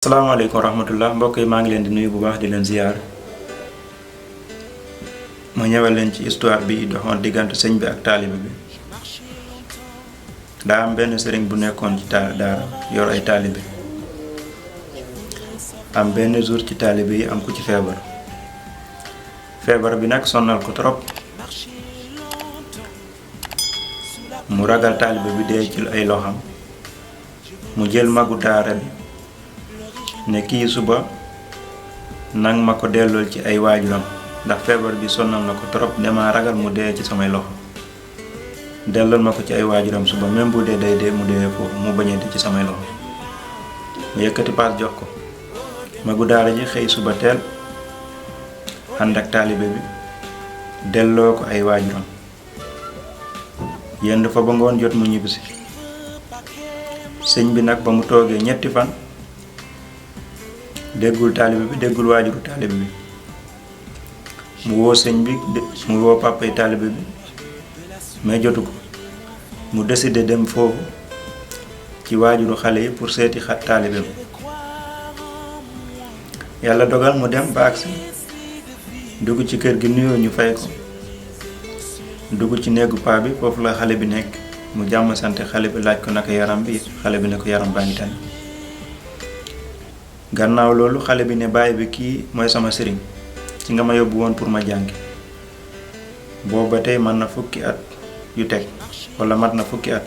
Assalamualaikum warahmatullah mbokk yi maa ngi leen di nuyu bu baax di leen ziar ma ñëwal leen ci histoire bi doxoon diggante sëñ bi ak taalibe bi daa am benn sëriñ bu nekkoon ci daara yor ay taalibe am benn jour ci taalibe yi am ku ci feebar bi nag sonnal ko trop mu ragal taalibe bi dee ci ay loxam mu jël magu daara bi ne kii suba nang ma ko dellool ci ay waajuram ndax feebar bi sonnal na ko trop dama ragal mu dee ci samay loxo dellool ma ko ci ay waajuram suba même bu dee day dee mu dee foofu mu bañ a dee ci samay loxo mu yëkkati paas jox ko magu daara ji xëy suba teel ànd ak taalibe bi delloo ko ay waajuram yenn fa ba ngoon jot mu ñibbisi sëñ bi nag ba mu toogee ñetti fan déggul taalibe bi déggul waajuru taalibe bi mu woo sëñ bi mu woo pàppay taalibe bi mais jotu ko mu décidé dem foofu ci waajuru xale yi pour seeti taalibe bi yàlla dogal mu dem ba agsi dugg ci kër gi nuyoo ñu fay ko dugg ci néegu paa bi foofu la xale bi nekk mu jàmm sante xale bi laaj ko naka yaram bi xale bi ne ko yaram baa ngi tane gannaaw loolu xale bi ne baay bi kii mooy sama sëriñ ci nga ma yóbbu woon pour ma jàngi boobu ba tey mën na fukki at yu teg wala mat na fukki at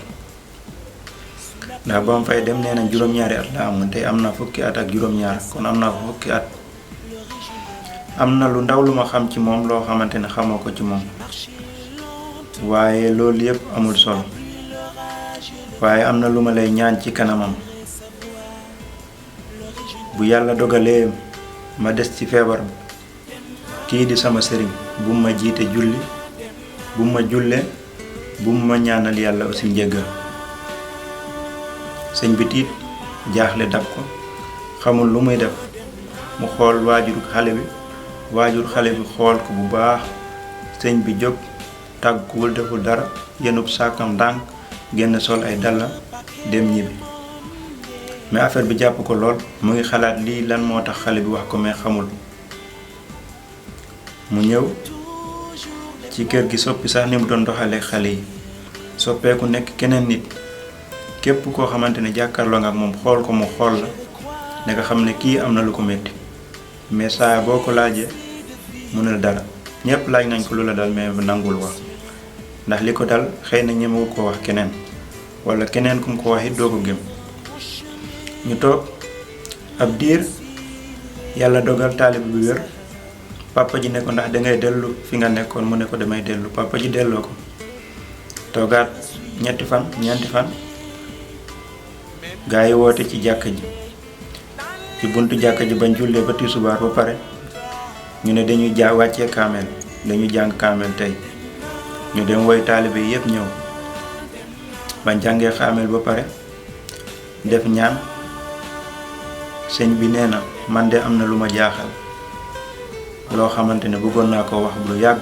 ndax ba mu fay dem nee na juróom-ñaari at la amoon tey am na fukki at ak juróom-ñaar kon am na fukki at am na lu ndaw lu ma xam ci moom loo xamante ne xamoo ko ci moom waaye loolu yépp amul solo waaye am na lu ma lay ñaan ci kanamam bu yàlla dogalee ma des ci feebar bi kii di sama sëriñ bu ma jiite julli bu ma julle bu ma ñaanal yàlla aussi njëggal sëñ bi tiit jaaxle dab ko xamul lu muy def mu xool waajur xale bi xool ko bu baax sëñ bi jóg tàgguwul deful dara yenub sàkkam ndànk génn sol ay dàllam dem ñibbi mais affaire bi jàpp ko lool mu ngi xalaat lii lan moo tax xale bi wax ko mais xamul mu ñëw ci kër gi soppi sax ni mu doon doxalee xale yi soppeeku nekk keneen nit képp koo xamante ne jàkkaarloo nga ak moom xool ko mu xool la ne nga xam ne kii am na lu ko metti mais saa boo ko laajee mu ne dara ñépp laaj nañ ko lu la dal mais nangul wax ndax li ko dal xëy na ñemewu ko wax keneen wala keneen kum ko wax it doo ko gëm ñu toog ab diir yàlla dogal taalibe bi wér papa ji ne ko ndax dangay dellu fi nga nekkoon mu ne ko damay dellu papa ji delloo ko toogaat ñeenti fan ñeenti fan gaa yi woote ci jàkka ji ci buntu jàkka ji bañ jullee ba tisbaar ba pare ñu ne dañuy wàccee kaamel dañuy jàng kaamel tey ñu dem woy taalibe yi yépp ñëw bañ jàngee kaamel ba pare def ñaan sëñ bi nee na man de am na lu ma jaaxal loo xamante ne bëggoon naa ko wax bu yàgg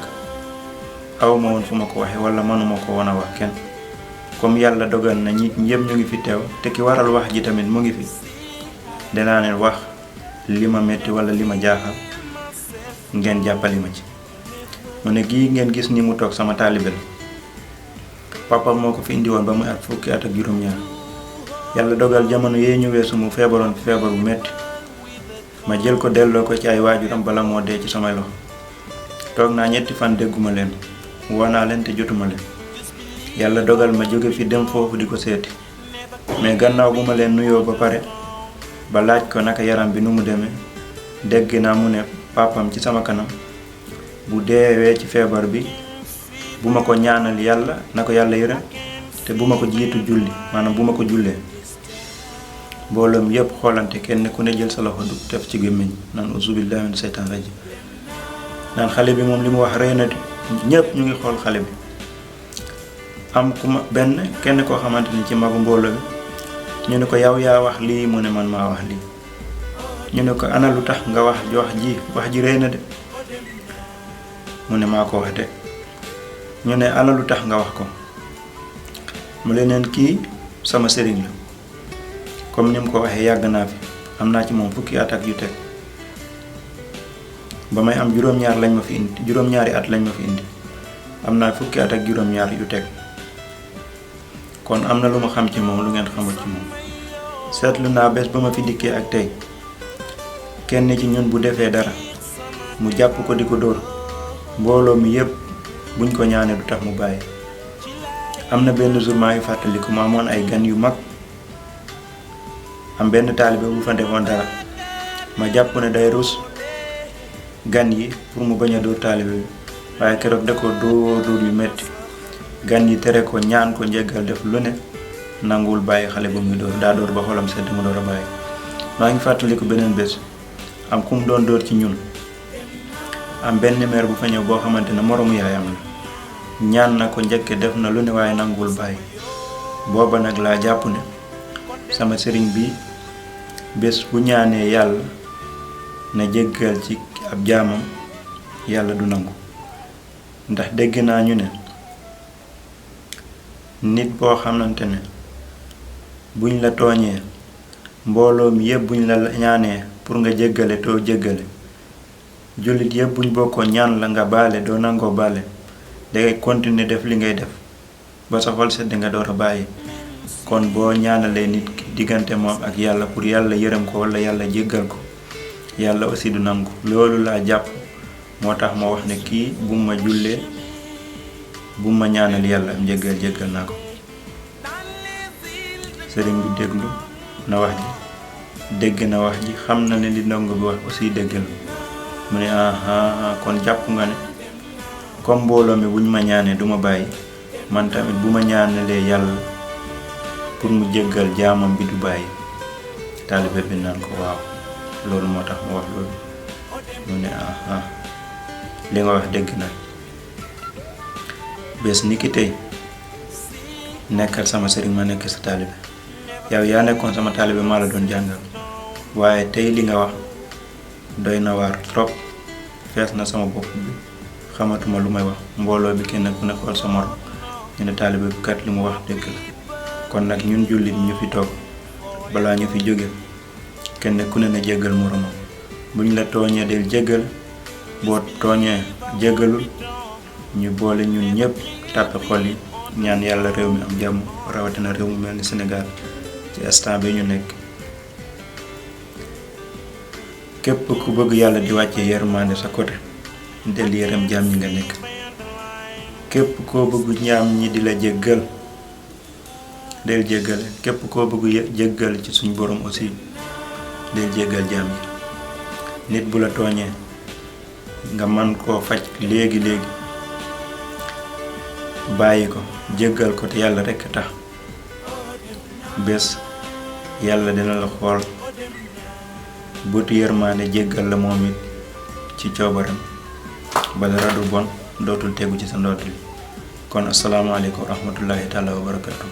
aw ma woon fu ma ko waxee wala mënuma ko woon a wax kenn comme yàlla dogal na nit ñëpp ñu ngi fi teew te ki waral wax ji tamit mu ngi fi danaa leen wax li ma metti wala li ma jaaxal ngeen jàppali ma ci mu ne gii ngeen gis ni mu toog sama taalibe la papa moo ko fi indi woon ba muy at fukki at ak juróom-ñaar yàlla dogal jamono yee ñu weesu mu feebaroon feebar bu metti ma jël ko delloo ko ci ay waajuram bala moo dee ci samay loxo toog naa ñetti fan dégguma leen woo naa leen te jotuma leen yàlla dogal ma jóge fi dem foofu di ko seeti mais gannaaw bu ma leen nuyoo ba pare ba laaj ko naka yaram bi nu mu demee dégg naa mu ne papam ci sama kanam bu deewee ci feebar bi bu ma ko ñaanal yàlla na ko yàlla yërëm te bu ma ko jiitu julli maanaam bu ma ko jullee mbooloom yépp xoolante kenn ku ne jël sa loxo du def ci gémmiñ naan uzubillahi min seytaan rajim naan xale bi moom li mu wax rey na ñépp ñu ngi xool xale bi am ku ma kenn koo xamante ni ci magu mbooloo bi ñu ne ko yow yaa wax lii mu ne man maa wax lii ñu ne ko ana lu tax nga wax ji rey na de mu ne maa ko wax de ñu ne ana lu tax nga wax ko mu leneen kii sama sëriñ la comme ni mu ko waxee yàgg naa fi am naa ci moom fukki at ak yu teg ba may am juróom-ñaari at lañ ma fi indi am naa fukki at ak juróom-ñaar yu teg kon am na lu ma xam ci moom lu ngeen xamul ci moom. seetlu naa bés ba ma fi dikkee ak tey kenn ci ñun bu defee dara mu jàpp ko di ko dóor mbooloo mi yépp buñ ko ñaanee du tax mu bàyyi. am na benn jour maa ngi fàttaliku ma amoon ay gan yu mag am benn taalibe bu fa defoon dara ma jàpp ne day rus gan yi pour mu bañ a dóor taalibe bi waaye keroog da ko dóor yu metti gan yi tere ko ñaan ko njéggal def lu ne nanguwul bàyyi xale ba muy dóor daa dóor ba xolam sedd mu door a bàyyi. maa ngi fàttaliku beneen bés am ku mu doon dóor ci ñun am benn mère bu fa ñëw boo xamante ne moromu yaayam la ñaan na ko njëkke def na lu ne waaye nanguwul bàyyi. booba nag laa jàpp ne sama sëriñ bi bés bu ñaanee yàlla na jéggal ci ab jaamam yàlla du nangu ndax dégg naa ñu ne nit boo xamante ne buñ la tooñee mbooloo mi yépp buñ la ñaanee pour nga jéggale too jéggale jullit yépp buñ bokkoo ñaan la nga baale doo nangoo baale dangay continuer def li ngay def ba sa xol sedd nga door a bàyyi. kon boo ñaanalee nit ki diggante moom ak yàlla pour yàlla yërëm ko walla yàlla jéggal ko yàlla aussi du nangu. loolu laa jàpp moo tax ma wax ne kii bu ma jullee bu ma ñaanal yàlla am jéggal naa ko. sëriñ bi déglu na wax ji dégg na wax ji xam na ne li ndongo bi wax aussi dégg la mu ne kon jàpp nga ne comme mbooloo mi buñ ma ñaanee duma bàyyi man tamit bu ma ñaanalee yàlla pour mu jéggal jaamam bi du bàyyi. taalibe bi naan ko waaw loolu moo tax ma wax loolu mu ne li nga wax dégg na bés ni ki tey nekkal sama sëriñ ma nekk sa taalibe yow yaa nekkoon sama taalibe maa la doon jàngal waaye tey li nga wax doy na waar trop fees na sama bopp bi xamatuma lu may wax. mbooloo bi kenn ku ne xool sa morom ñu ne taalibe bi kat li mu wax dëgg la. kon nag ñun jullit ñu fi toog balaa ñu fi jóge kenn ku ne na jéggal moromam buñ la tooñee del jéggal boo tooñee jéggalul ñu boole ñun ñëpp tàppe xol yi ñaan yàlla réew mi am jàmm rawatina réew mu mel ni Sénégal ci instant bi ñu nekk. képp ku bëgg yàlla di wàccee yërmande sa côté del yërëm jaam ñi nga nekk. képp koo bëgg jaam ñi di la jéggal del jéggale képp koo bëgg jéggal ci suñ borom aussi del jéggal jaam yi. nit bu la tooñee nga man koo faj léegi bàyyi ko jéggal ko te yàlla rekk tax bés yàlla dina la xool bëtu yërmaande jéggal la moom it ci coobaram ba dara du bon dootul tegu ci sa ndodd li. kon asalaamaaleykum wa rahmatullahi taala wa barakatuh.